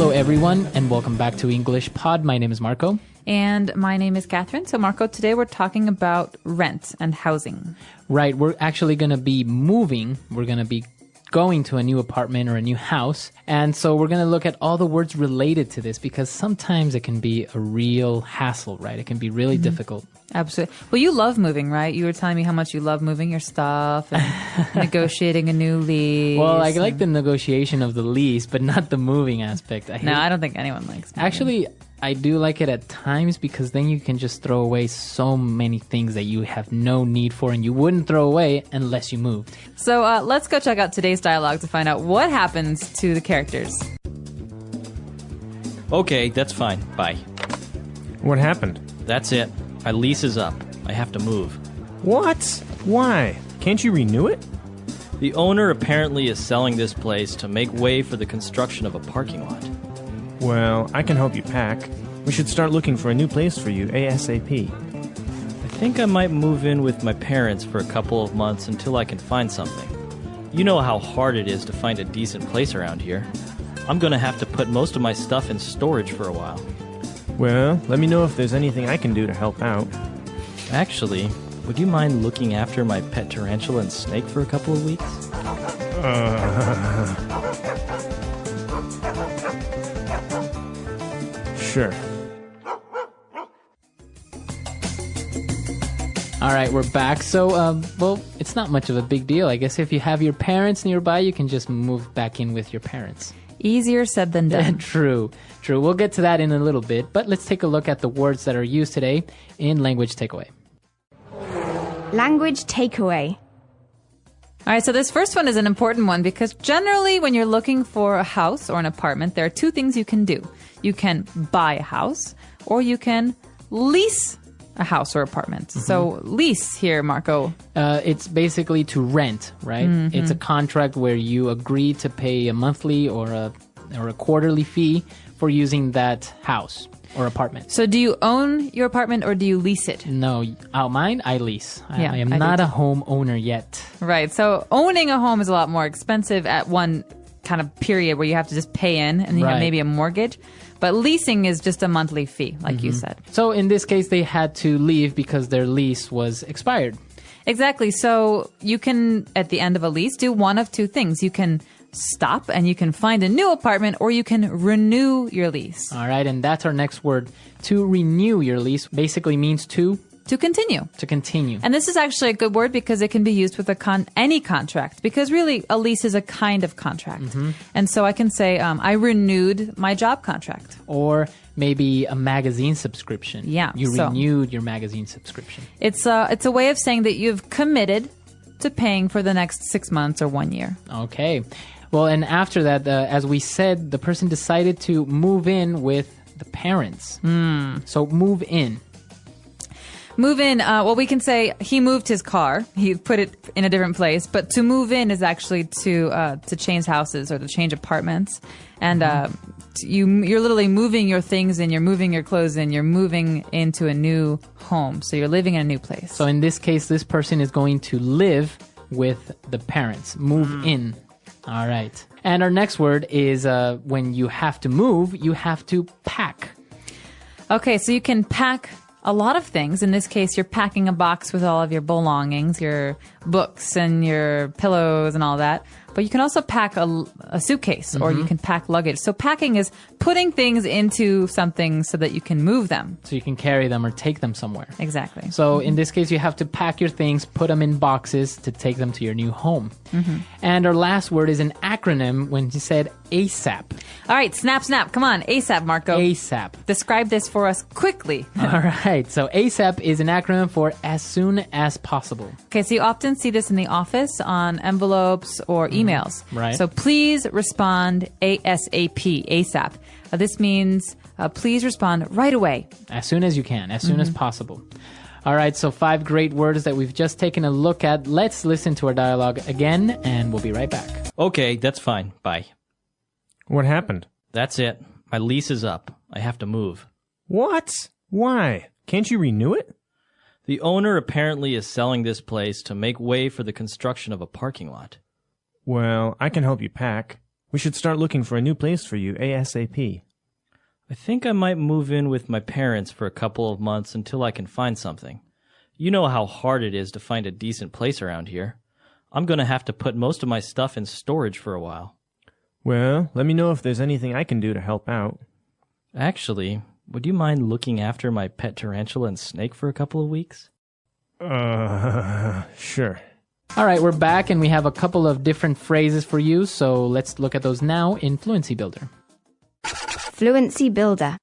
Hello, everyone, and welcome back to English Pod. My name is Marco. And my name is Catherine. So, Marco, today we're talking about rent and housing. Right. We're actually going to be moving. We're going to be going to a new apartment or a new house. And so we're going to look at all the words related to this because sometimes it can be a real hassle, right? It can be really difficult. Absolutely. Well, you love moving, right? You were telling me how much you love moving your stuff and negotiating a new lease. Well, I like the negotiation of the lease, but not the moving aspect. I don't think anyone likes moving. Actually, I do like it at times because then you can just throw away so many things that you have no need for and you wouldn't throw away unless you moved. So let's go check out today's dialogue to find out what happens to the characters. Okay, that's fine. Bye. What happened? That's it. My lease is up. I have to move. What? Why? Can't you renew it? The owner apparently is selling this place to make way for the construction of a parking lot. Well, I can help you pack. We should start looking for a new place for you ASAP. I think I might move in with my parents for a couple of months until I can find something. You know how hard it is to find a decent place around here. I'm going to have to put most of my stuff in storage for a while. Well, let me know if there's anything I can do to help out. Actually, would you mind looking after my pet tarantula and snake for a couple of weeks? Sure. All right, we're back. So, well, it's not much of a big deal. I guess if you have your parents nearby, you can just move back in with your parents. Easier said than done. True. We'll get to that in a little bit, but let's take a look at the words that are used today in Language Takeaway. Language takeaway. All right, so this first one is an important one because generally when you're looking for a house or an apartment, there are two things you can do. You can buy a house or you can lease a house or apartment. Mm-hmm. So lease here, Marco. It's basically to rent, right? Mm-hmm. It's a contract where you agree to pay a monthly or a quarterly fee for using that house or apartment. So do you own your apartment or do you lease it? No, mine, I lease. Yeah, I am not a home owner yet. Right. So owning a home is a lot more expensive at one kind of period where you have to just pay in and you have maybe a mortgage. But leasing is just a monthly fee, like you said. So in this case, they had to leave because their lease was expired. Exactly. So you can, at the end of a lease, do one of two things. You can stop and you can find a new apartment or you can renew your lease. All right. And that's our next word. To renew your lease basically means to continue. To continue. And this is actually a good word because it can be used with any contract because really a lease is a kind of contract. Mm-hmm. And so I can say I renewed my job contract. Or maybe a magazine subscription. Yeah. You renewed your magazine subscription. It's a way of saying that you've committed to paying for the next 6 months or 1 year. Okay. Well, and after that, as we said, the person decided to move in with the parents. So move in. Move in, well, we can say he moved his car. He put it in a different place. But to move in is actually to change houses or to change apartments. And you're literally moving your things in, you're moving your clothes in, you're moving into a new home. So you're living in a new place. So in this case, this person is going to live with the parents. Move in. All right. And our next word is when you have to move, you have to pack. Okay, so you can pack a lot of things. In this case, you're packing a box with all of your belongings, your books and your pillows and all that. But you can also pack a suitcase or you can pack luggage. So packing is putting things into something so that you can move them. So you can carry them or take them somewhere. Exactly. So in this case, you have to pack your things, put them in boxes to take them to your new home. And our last word is an acronym when you said ASAP. All right, snap. Come on, ASAP, Marco. ASAP. Describe this for us quickly. All right. So ASAP is an acronym for as soon as possible. Okay, so you often see this in the office on envelopes or emails. Right. So please respond ASAP, ASAP. This means please respond right away. As soon as you can, as soon as possible. All right, so 5 great words that we've just taken a look at. Let's listen to our dialogue again, and we'll be right back. Okay, that's fine. Bye. What happened? That's it. My lease is up. I have to move. What? Why? Can't you renew it? The owner apparently is selling this place to make way for the construction of a parking lot. Well, I can help you pack. We should start looking for a new place for you ASAP. I think I might move in with my parents for a couple of months until I can find something. You know how hard it is to find a decent place around here. I'm going to have to put most of my stuff in storage for a while. Well, let me know if there's anything I can do to help out. Actually, would you mind looking after my pet tarantula and snake for a couple of weeks? Sure. All right, we're back and we have a couple of different phrases for you, so let's look at those now in Fluency Builder. Fluency Builder.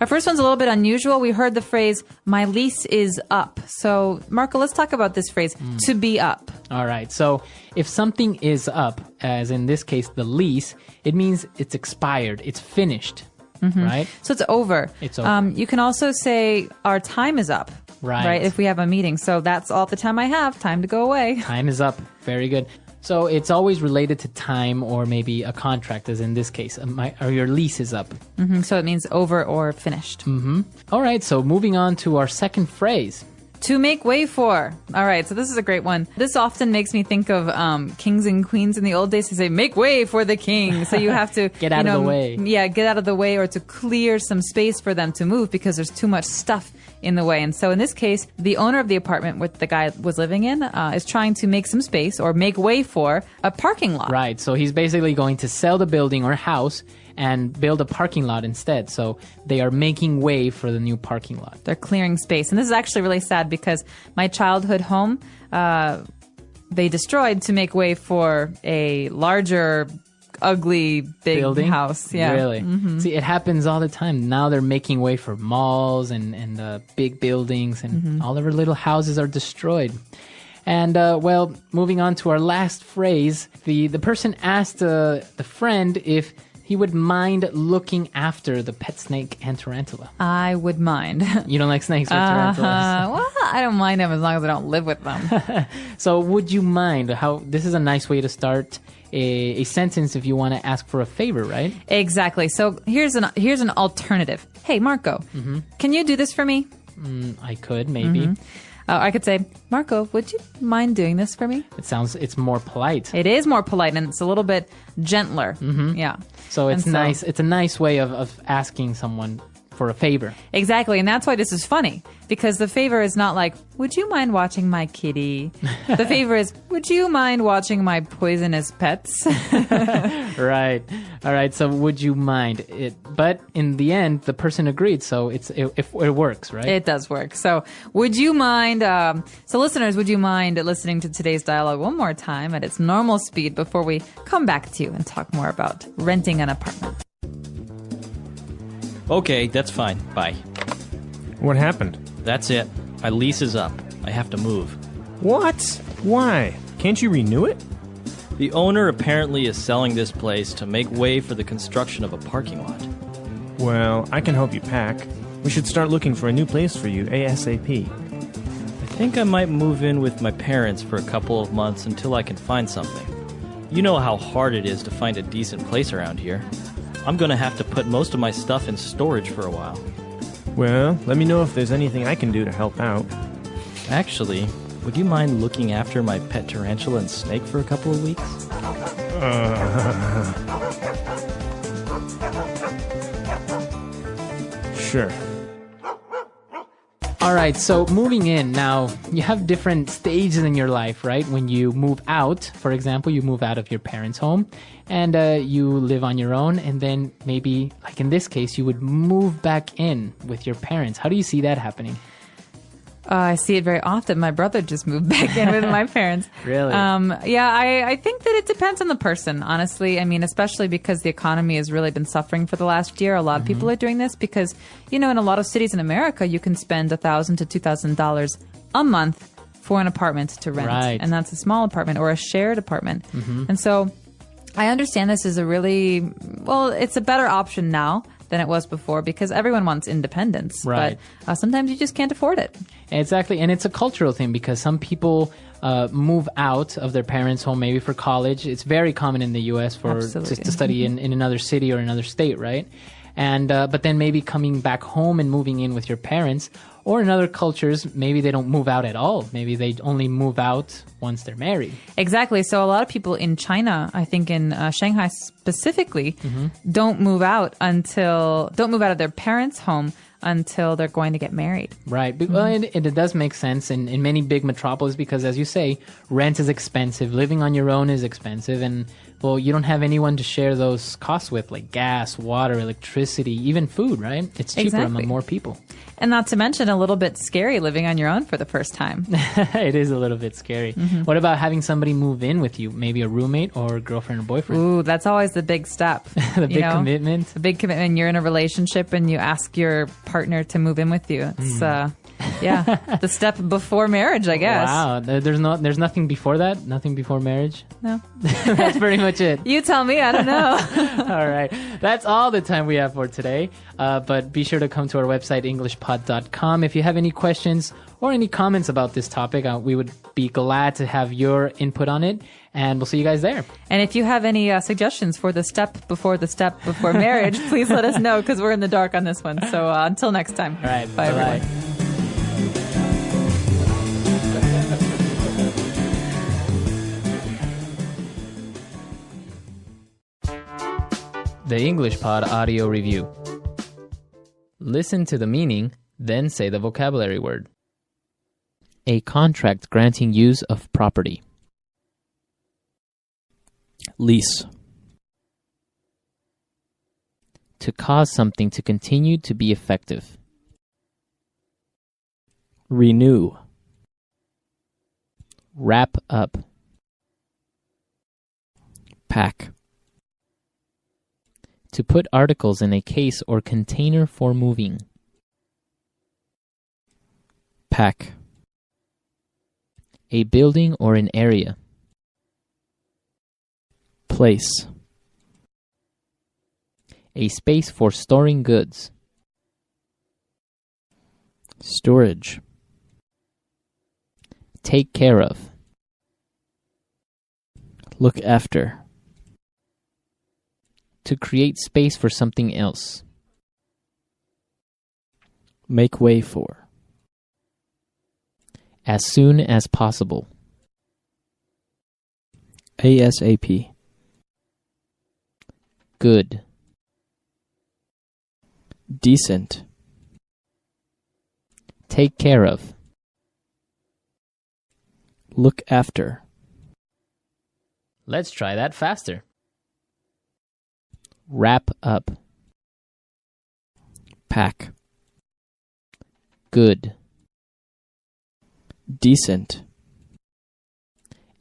Our first one's a little bit unusual. We heard the phrase, my lease is up. So, Marco, let's talk about this phrase, to be up. All right, so if something is up, as in this case, the lease, it means it's expired, it's finished, right? So it's over. It's over. You can also say, our time is up. Right. If we have a meeting. So that's all the time I have. Time to go away. Time is up. Very good. So it's always related to time or maybe a contract, as in this case, or your lease is up. So it means over or finished. All right, so moving on to our second phrase. To make way for. All right, so this is a great one. This often makes me think of kings and queens in the old days. They say, make way for the king. So you have to Get out of the way. Yeah, get out of the way or to clear some space for them to move because there's too much stuff in the way. And so in this case, the owner of the apartment where the guy was living in is trying to make some space or make way for a parking lot. Right, so he's basically going to sell the building or house and build a parking lot instead. So they are making way for the new parking lot. They're clearing space. And this is actually really sad because my childhood home, they destroyed to make way for a larger, ugly, big Building? house. Yeah. Really? See, it happens all the time. Now they're making way for malls and big buildings, and all of our little houses are destroyed. And, well, moving on to our last phrase, the person asked the friend if he would mind looking after the pet snake and tarantula. I would mind. You don't like snakes or tarantulas? Well, I don't mind them as long as I don't live with them. So would you mind? This is a nice way to start a sentence if you want to ask for a favor, right? Exactly. So here's an alternative. Hey, Marco, can you do this for me? I could, maybe. I could say, Marco, would you mind doing this for me? It's more polite. It is more polite and it's a little bit gentler. Yeah. So it's nice. It's a nice way of asking someone for a favor. Exactly. And that's why this is funny, because the favor is not like, would you mind watching my kitty? The favor is, would you mind watching my poisonous pets? Right. All right. So would you mind it? But in the end, the person agreed. So it works, right? It does work. So would you mind, so listeners, would you mind listening to today's dialogue one more time at its normal speed before we come back to you and talk more about renting an apartment? Okay, that's fine. Bye. What happened? That's it. My lease is up. I have to move. What? Why? Can't you renew it? The owner apparently is selling this place to make way for the construction of a parking lot. Well, I can help you pack. We should start looking for a new place for you ASAP. I think I might move in with my parents for a couple of months until I can find something. You know how hard it is to find a decent place around here. I'm going to have to put most of my stuff in storage for a while. Well, let me know if there's anything I can do to help out. Actually, would you mind looking after my pet tarantula and snake for a couple of weeks? Sure. All right, so moving in, now you have different stages in your life, right? When you move out, for example, you move out of your parents' home and you live on your own, and then maybe, like in this case, you would move back in with your parents. How do you see that happening? I see it very often. My brother just moved back in with my parents. Really? Yeah, I think that it depends on the person, honestly. I mean, especially because the economy has really been suffering for the last year. A lot of people are doing this because, in a lot of cities in America, you can spend $1,000 to $2,000 a month for an apartment to rent. Right. And that's a small apartment or a shared apartment. And so I understand this is it's a better option now than it was before because everyone wants independence. Right. But sometimes you just can't afford it. Exactly, and it's a cultural thing because some people move out of their parents' home maybe for college. It's very common in the U.S. to study in another city or another state, right? And but then maybe coming back home and moving in with your parents. Or in other cultures, maybe they don't move out at all. Maybe they only move out once they're married. Exactly. So a lot of people in China, I think in Shanghai specifically, don't move out of their parents' home until they're going to get married. Right. Well, it does make sense in many big metropolis because, as you say, rent is expensive. Living on your own is expensive. And, well, you don't have anyone to share those costs with, like gas, water, electricity, even food, right? It's cheaper among more people. And not to mention a little bit scary living on your own for the first time. It is a little bit scary. What about having somebody move in with you? Maybe a roommate or girlfriend or boyfriend? Ooh, that's always the big step. The big commitment. The big commitment. You're in a relationship and you ask your partner to move in with you. It's the step before marriage, I guess. Wow. There's nothing before that? Nothing before marriage? No. That's pretty much it. You tell me. I don't know. All right. That's all the time we have for today. But be sure to come to our website, englishpod.com. If you have any questions or any comments about this topic, we would be glad to have your input on it. And we'll see you guys there. And if you have any suggestions for the step before marriage, please let us know because we're in the dark on this one. So until next time. All right. Bye, everyone. The English Pod Audio Review. Listen to the meaning, then say the vocabulary word. A contract granting use of property. Lease. To cause something to continue to be effective. Renew. Wrap up. Pack. To put articles in a case or container for moving. Pack. A building or an area. Place. A space for storing goods. Storage. Take care of. Look after. To create space for something else. Make way for. As soon as possible. ASAP. Good. Decent. Take care of. Look after. Let's try that faster. Wrap up. Pack. Good. Decent.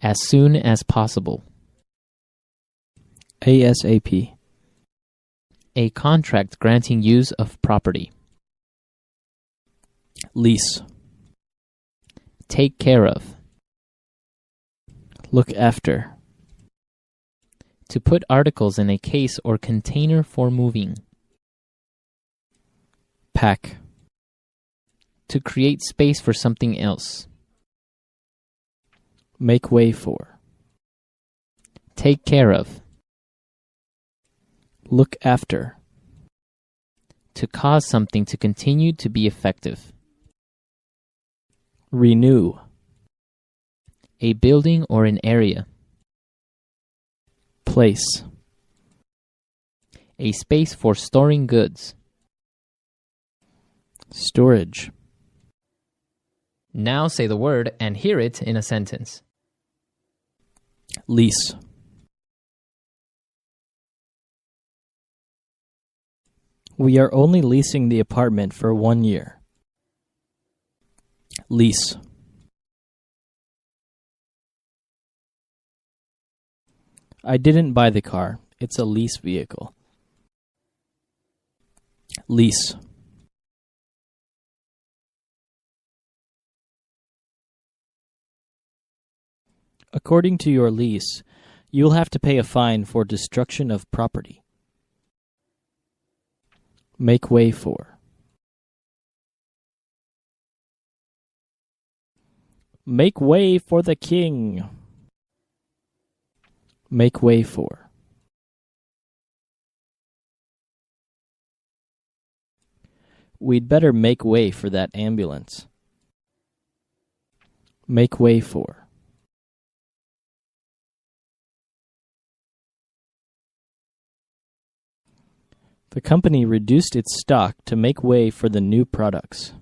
As soon as possible. ASAP. A contract granting use of property. Lease. Take care of. Look after. To put articles in a case or container for moving. Pack. To create space for something else. Make way for. Take care of. Look after. To cause something to continue to be effective. Renew. A building or an area. Place. A space for storing goods. Storage. Now say the word and hear it in a sentence. Lease. We are only leasing the apartment for 1 year. Lease. I didn't buy the car. It's a lease vehicle. Lease. According to your lease, you will have to pay a fine for destruction of property. Make way for. Make way for the king. Make way for. We'd better make way for that ambulance. Make way for. The company reduced its stock to make way for the new products.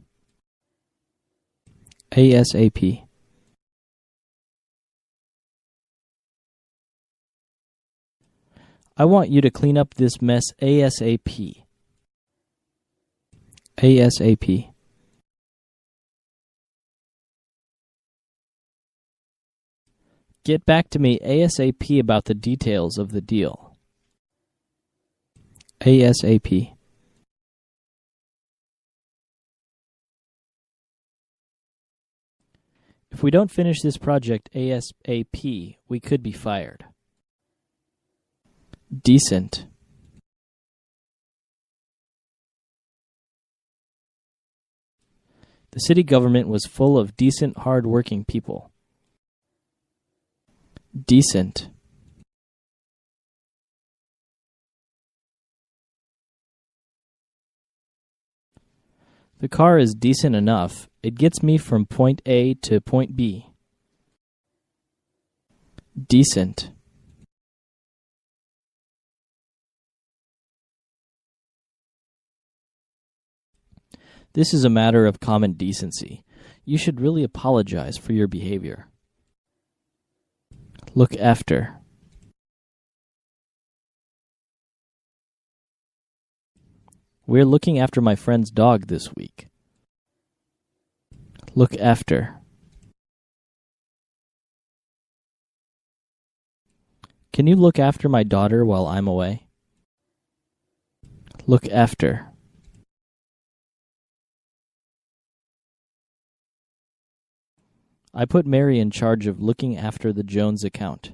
ASAP. I want you to clean up this mess ASAP. ASAP. Get back to me ASAP about the details of the deal. ASAP. If we don't finish this project ASAP, we could be fired. Decent. The city government was full of decent, hard-working people. Decent. The car is decent enough. It gets me from point A to point B. Decent. This is a matter of common decency. You should really apologize for your behavior. Look after. We're looking after my friend's dog this week. Look after. Can you look after my daughter while I'm away? Look after. I put Mary in charge of looking after the Jones account.